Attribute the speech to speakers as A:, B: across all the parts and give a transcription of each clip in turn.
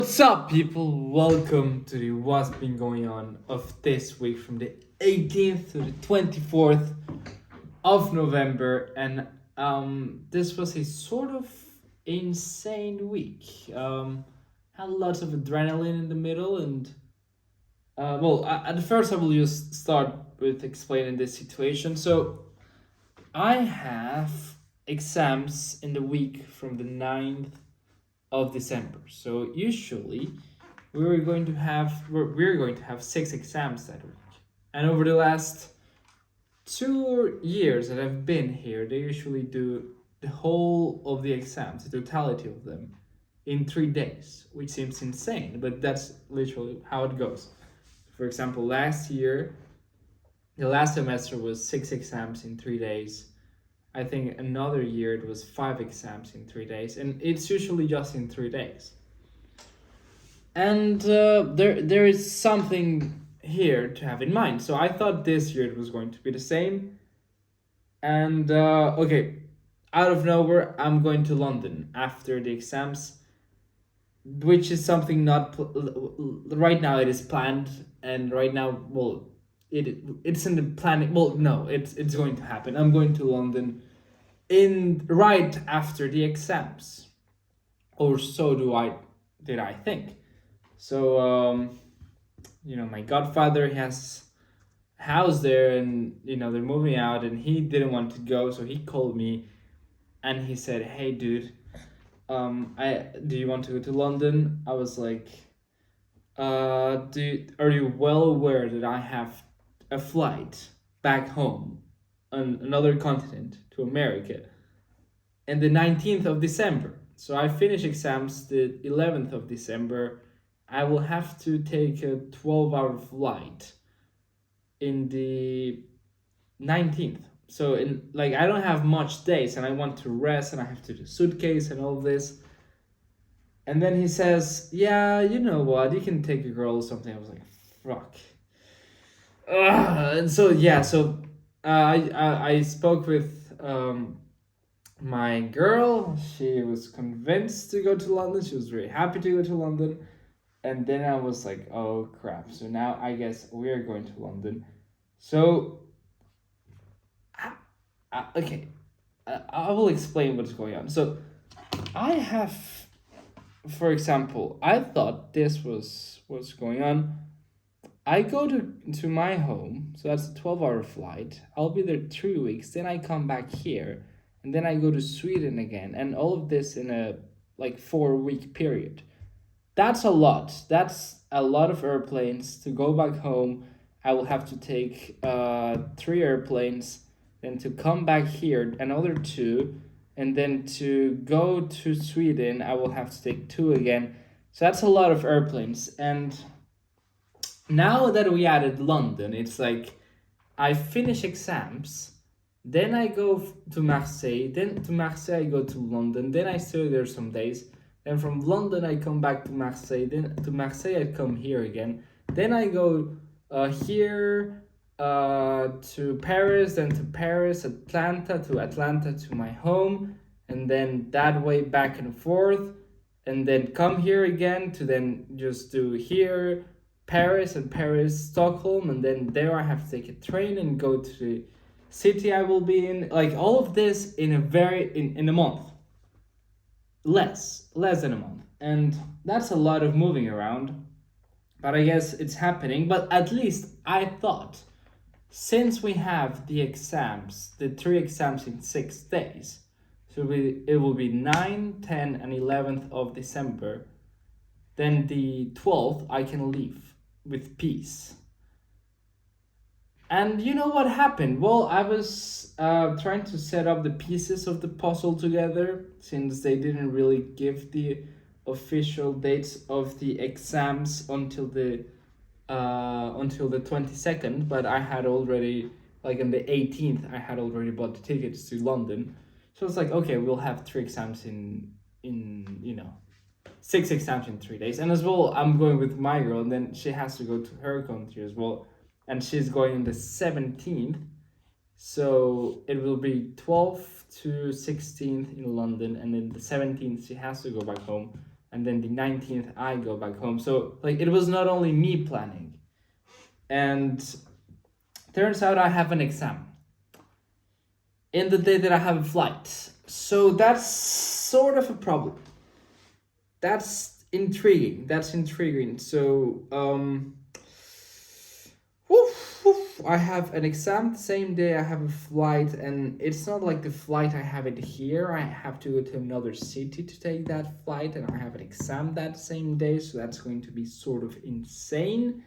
A: What's up, people? Welcome to the What's Been Going On of this week from the 18th to the 24th of November. And this was a sort of insane week. Had lots of adrenaline in the middle, and at first, I will just start with explaining this situation. So, I have exams in the week from the 9th of December. So usually we're going to have 6 exams that week. And over the last 2 years that I've been here, they usually do the whole of the exams, the totality of them, in 3 days, which seems insane, but that's literally how it goes. For example, last year, the last semester was 6 exams in 3 days. I think another year it was 5 exams in 3 days, and it's usually just in 3 days. And there is something here to have in mind. So I thought this year it was going to be the same. And okay, out of nowhere, I'm going to London after the exams, which is something not right now. It is planned, and right now, well, it's in the planning. Well, no, it's going to happen. I'm going to London in right after the exams, or so did I think. So my godfather, he has a house there, and they're moving out, and he didn't want to go, so he called me, and he said, "Hey, dude, I do you want to go to London?" I was like, dude, are you well aware that I have a flight back home on another continent to America and the 19th of December? So I finish exams the 11th of December. I will have to take a 12-hour flight in the 19th. So I don't have much days, and I want to rest, and I have to do suitcase and all this. And then he says, "Yeah, you know what? You can take a girl or something." I was like, "Fuck." And so yeah, so I spoke with my girl. She was convinced to go to London. She was very happy to go to London. And then I was like, "Oh crap!" So now I guess we're going to London. So okay, I will explain what's going on. So I have, for example, I thought this was what's going on. I go to my home, so that's a 12-hour flight. I'll be there 3 weeks, then I come back here, and then I go to Sweden again, and all of this in a 4-week period. That's a lot. That's a lot of airplanes to go back home. I will have to take 3 airplanes, then to come back here another 2, and then to go to Sweden I will have to take 2 again. So that's a lot of airplanes. And now that we added London, it's like I finish exams, then I go to Marseille, then to Marseille I go to London, then I stay there some days, then from London I come back to Marseille, then to Marseille I come here again, then I go here to Paris, then to Paris, Atlanta to my home, and then that way back and forth, and then come here again to then just do here, Paris, and Paris, Stockholm, and then there I have to take a train and go to the city I will be in. Like all of this in a month. Less than a month. And that's a lot of moving around. But I guess it's happening. But at least I thought, since we have the exams, the 3 exams in 6 days, so it will be 9, 10, and 11th of December, then the 12th I can leave with peace. And you know what happened? Well, I was trying to set up the pieces of the puzzle together, since they didn't really give the official dates of the exams until the 22nd. But I had already, on the 18th, I had already bought the tickets to London. So it's like, okay, we'll have 3 exams in 6 exams in 3 days. And as well, I'm going with my girl, and then she has to go to her country as well. And she's going on the 17th. So it will be 12th to 16th in London. And then the 17th, she has to go back home. and then the 19th I go back home. So like it was not only me planning, and turns out I have an exam in the day that I have a flight. So that's sort of a problem. That's intriguing. That's intriguing. So I have an exam the same day I have a flight, and it's not like the flight I have it here. I have to go to another city to take that flight, and I have an exam that same day, so that's going to be sort of insane.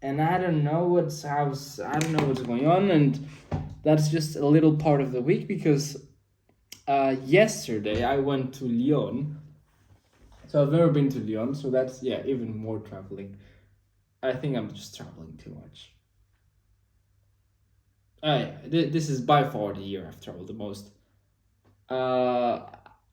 A: And I don't know what's going on, and that's just a little part of the week because yesterday I went to Lyon. So I've never been to Lyon, so that's even more traveling. I think I'm just traveling too much. This is by far the year I've traveled the most. Uh,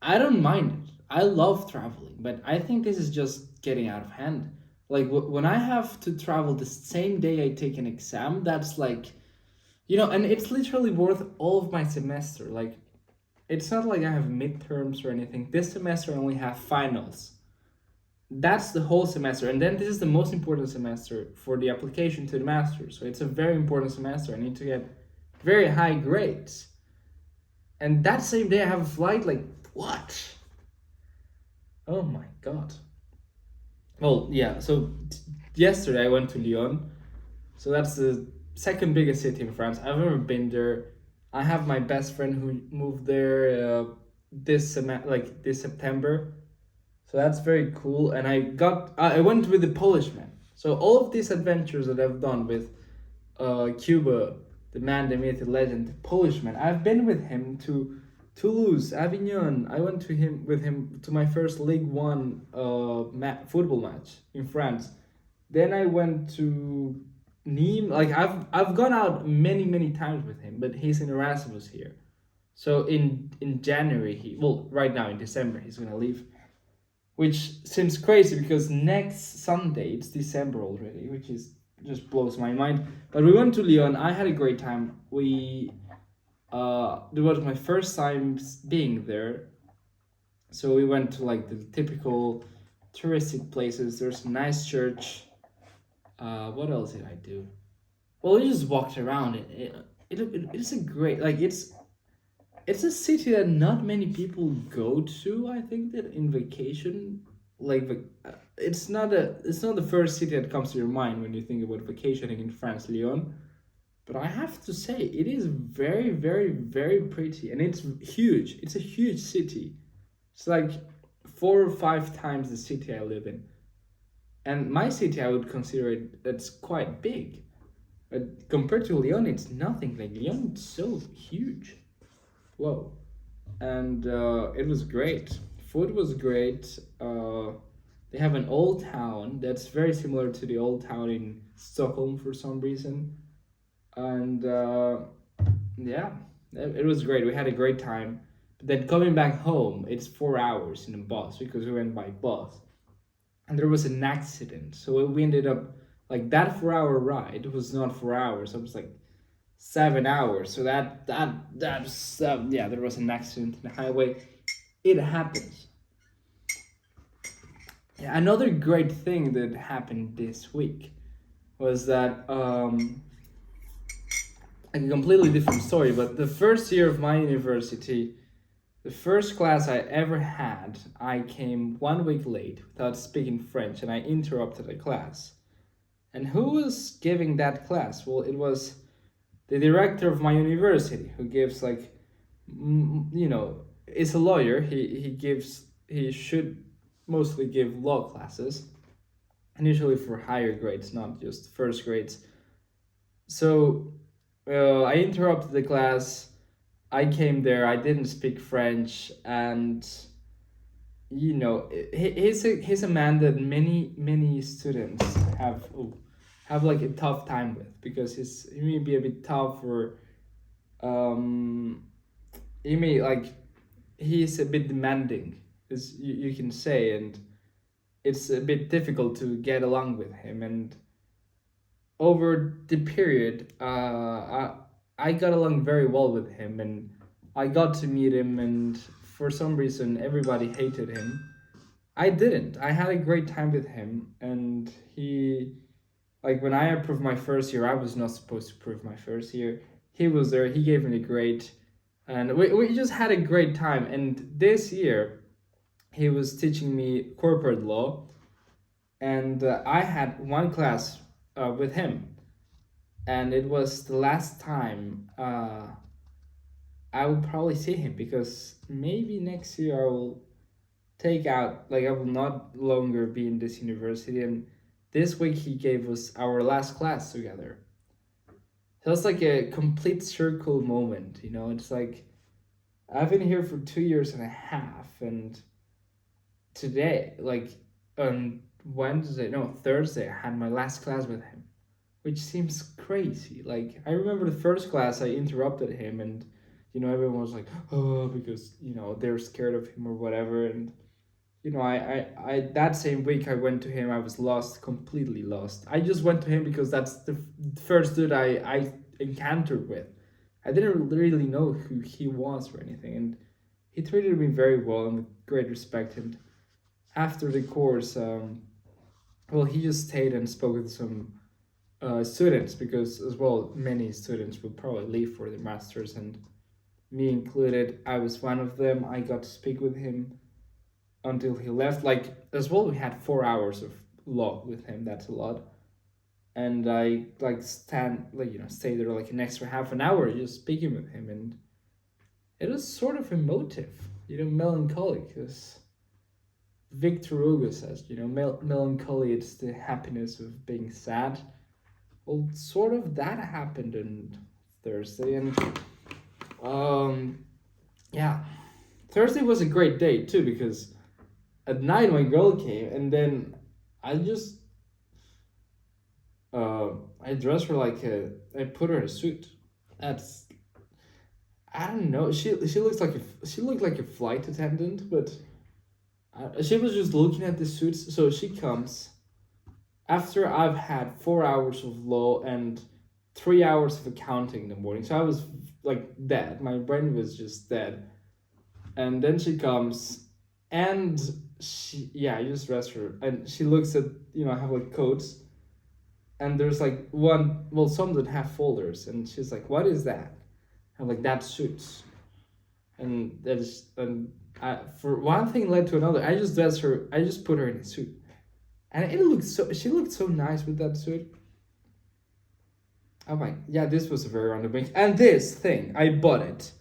A: I don't mind it. I love traveling, but I think this is just getting out of hand. Like when I have to travel the same day I take an exam, that's like, and it's literally worth all of my semester. Like, it's not like I have midterms or anything. This semester I only have finals. That's the whole semester, and then this is the most important semester for the application to the master. So it's a very important semester. I need to get very high grades, and that same day I have a flight. Like, what? Oh my god. Well, yeah. So yesterday I went to Lyon. So that's the second biggest city in France. I've never been there. I have my best friend who moved there this September. So that's very cool. And I went with the Polish man. So all of these adventures that I've done with Cuba, the man, the myth, the legend, the Polish man, I've been with him to Toulouse, Avignon. I went with him to my first League One football match in France. Then I went to Nîmes. Like I've gone out many times with him, but he's in Erasmus here. So in January right now in December he's gonna leave, which seems crazy because next Sunday it's December already, which is just blows my mind. But we went to Lyon. I had a great time. It was my first time being there, so we went to like the typical touristic places. There's a nice church. What else did I do? Well, we just walked around. It's a great, like, it's a city that not many people go to. I think that in vacation, like it's not the first city that comes to your mind when you think about vacationing in France, Lyon. But I have to say, it is very, very, very pretty, and it's huge. It's a huge city. It's like 4 or 5 times the city I live in. And my city, I would consider it that's quite big. But compared to Lyon, it's nothing. Like Lyon, it's so huge. Whoa. And it was great. Food was great. They have an old town that's very similar to the old town in Stockholm for some reason. And it was great. We had a great time. But then coming back home, it's 4 hours in a bus because we went by bus. And there was an accident. So we ended up, like, that 4 hour ride was not 4 hours. It was like 7 hours. So there was an accident in the highway. It happens. Yeah, another great thing that happened this week was that a completely different story, but the first year of my university, the first class I ever had, I came 1 week late without speaking French, and I interrupted the class. And who was giving that class? Well, it was the director of my university, who gives, like, is a lawyer. He should mostly give law classes, and usually for higher grades, not just first grades. So I interrupted the class. I came there. I didn't speak French, and he's a man that many students have like a tough time with, because he may be a bit tough, or he's a bit demanding, as you can say, and it's a bit difficult to get along with him. And over the period, I got along very well with him, and I got to meet him, and for some reason everybody hated him. I didn't. I had a great time with him, and like when I approved my first year, I was not supposed to approve my first year. He was there. He gave me the grade, and we just had a great time. And this year, he was teaching me corporate law, and I had one class with him, and it was the last time I will probably see him, because maybe next year I will take out, like I will not longer be in this university. And this week he gave us our last class together. So it's like a complete circle moment, you know. It's like I've been here for 2 years and a half, and today, like on Wednesday, no, Thursday, I had my last class with him, which seems crazy. Like I remember the first class I interrupted him, and everyone was like, oh, because they're scared of him or whatever. And I that same week I went to him. I was lost, completely lost. I just went to him because that's the first dude I encountered with. I didn't really know who he was or anything, and he treated me very well and with great respect. And after the course, well, he just stayed and spoke with some students, because as well many students will probably leave for the masters, and me included. I was one of them. I got to speak with him until he left. Like as well, we had 4 hours of law with him. That's a lot. And I like stay there like an extra half an hour just speaking with him, and it was sort of emotive, melancholic, because Victor Hugo says, melancholy, it's the happiness of being sad. Well, sort of that happened on Thursday, and um, yeah, Thursday was a great day too, because at night my girl came, and then I just I dressed her like I put her in a suit. That's, I don't know. She looks like she looked like a flight attendant, but she was just looking at the suits. So she comes after I've had 4 hours of law and 3 hours of accounting in the morning. So I was like dead. My brain was just dead. And then she comes, and I just dressed her, and she looks at, I have like coats, and there's like one, well, some that have folders, and she's like, what is that? I'm like, that suits. And for one thing led to another. I just put her in a suit, and she looked so nice with that suit. I'm like, yeah, this was a very random thing. And this thing, I bought it.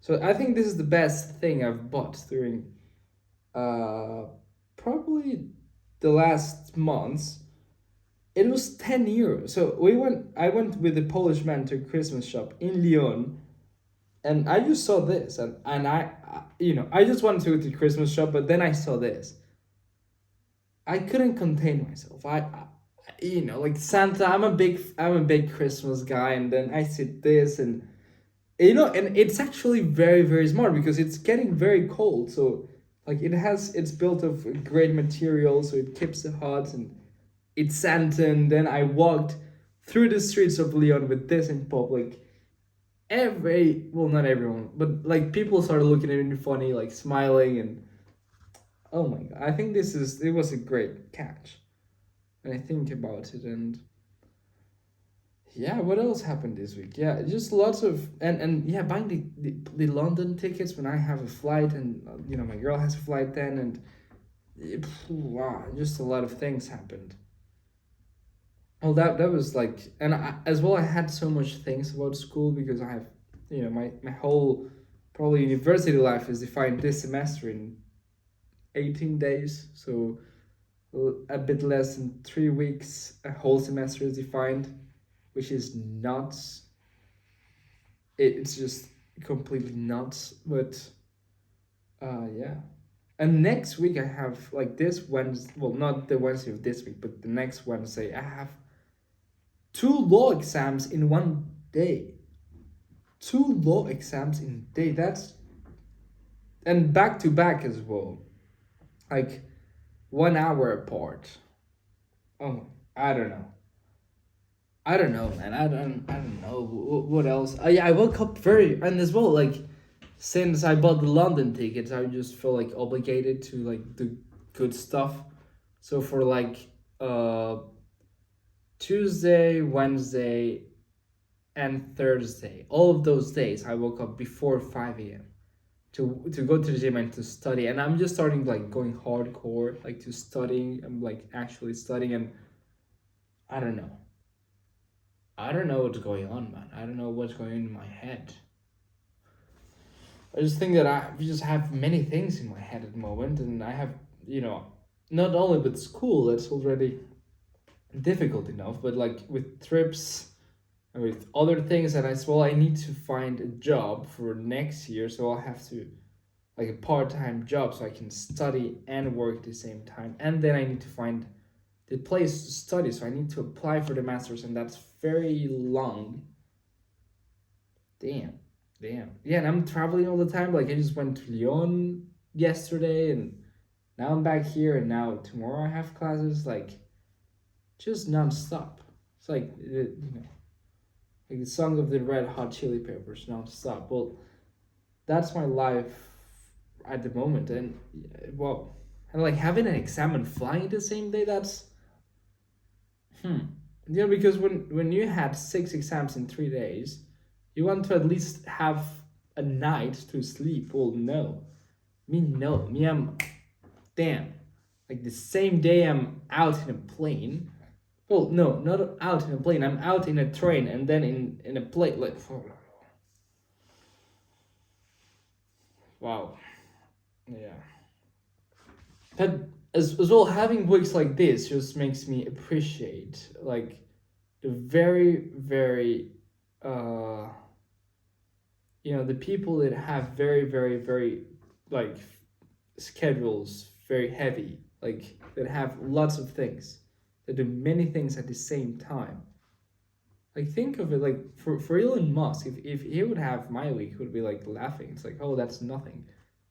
A: So I think this is the best thing I've bought during probably the last months. It was 10 euros. So I went with a Polish man to a Christmas shop in Lyon, and I just saw this, and I just wanted to go to the Christmas shop, but then I saw this. I couldn't contain myself. Like Santa, I'm a big Christmas guy, and then I see this, and and it's actually very, very smart, because it's getting very cold. So like it's built of great material, so it keeps it hot, and it's Santa. And then I walked through the streets of Lyon with this in public. Not everyone, but like people started looking at me funny, like smiling, and oh my god, I think it was a great catch. And I think about it, and yeah, what else happened this week? Yeah, just lots of, and yeah, buying the London tickets when I have a flight, and my girl has a flight then, and wow, just a lot of things happened. Well, that was like, and as well, I had so much things about school, because I have, my whole probably university life is defined this semester in 18 days. So a bit less than 3 weeks, a whole semester is defined, which is nuts. It's just completely nuts. But yeah. And next week I have, like, this Wednesday, well, not the Wednesday of this week, but the next Wednesday, I have 2 law exams in one day. 2 law exams in a day. That's, and back to back as well. Like 1 hour apart. Oh, I don't know. I don't know, man. I don't know what else. I woke up very, and as well, like, since I bought the London tickets, I just feel like obligated to like do good stuff. So for like uh Tuesday, Wednesday, and Thursday, all of those days I woke up before 5 a.m. To go to the gym and to study, and I'm just starting like going hardcore, like to studying. I'm like actually studying, and I don't know. I don't know what's going on, man. I don't know what's going on in my head. I just think that I just have many things in my head at the moment, and I have, you know, not only with school, that's already difficult enough, but like with trips and with other things, and as well, I need to find a job for next year, so I'll have to like a part-time job so I can study and work at the same time, and then I need to find the place to study, so I need to apply for the masters, and that's very long. Damn, damn. Yeah, and I'm traveling all the time. Like I just went to Lyon yesterday, and now I'm back here, and now tomorrow I have classes. Like just non-stop. It's like like the song of the Red Hot Chili Peppers, non-stop. Well, that's my life at the moment, and well, and like having an exam and flying the same day. That's because when you had 6 exams in 3 days, you want to at least have a night to sleep. Well, no. Me, I'm, damn. Like the same day I'm out in a plane. Well, no, not out in a plane. I'm out in a train and then in a plane. Like, wow. Yeah. But as well, having weeks like this just makes me appreciate, like, the very, very, uh, the people that have very, very, very, like, schedules very heavy, like that have lots of things, that do many things at the same time. Like think of it like for Elon Musk, if he would have my week, he would be like laughing. It's like, oh, that's nothing.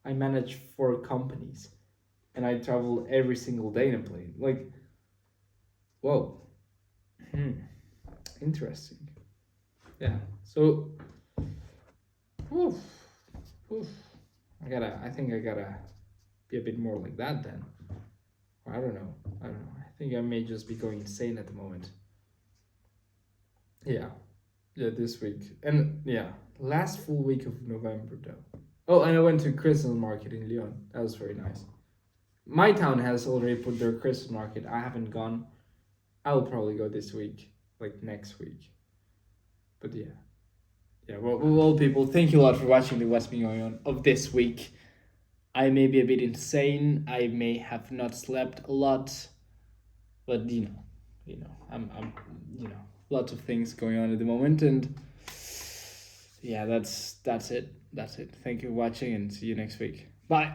A: I manage 4 companies, and I travel every single day in a plane. Like, whoa, interesting. Yeah. So, oof, oof. I think I gotta be a bit more like that then. Or I don't know. I don't know. I think I may just be going insane at the moment. Yeah. Yeah, this week. And yeah, last full week of November though. Oh, and I went to Christmas market in Lyon. That was very nice. My town has already put their Christmas market. I haven't gone. I will probably go this week, like next week. But yeah. Yeah, well, people, thank you a lot for watching the What's Been Going On of this week. I may be a bit insane. I may have not slept a lot, but I'm lots of things going on at the moment, and yeah, that's it. That's it. Thank you for watching, and see you next week. Bye.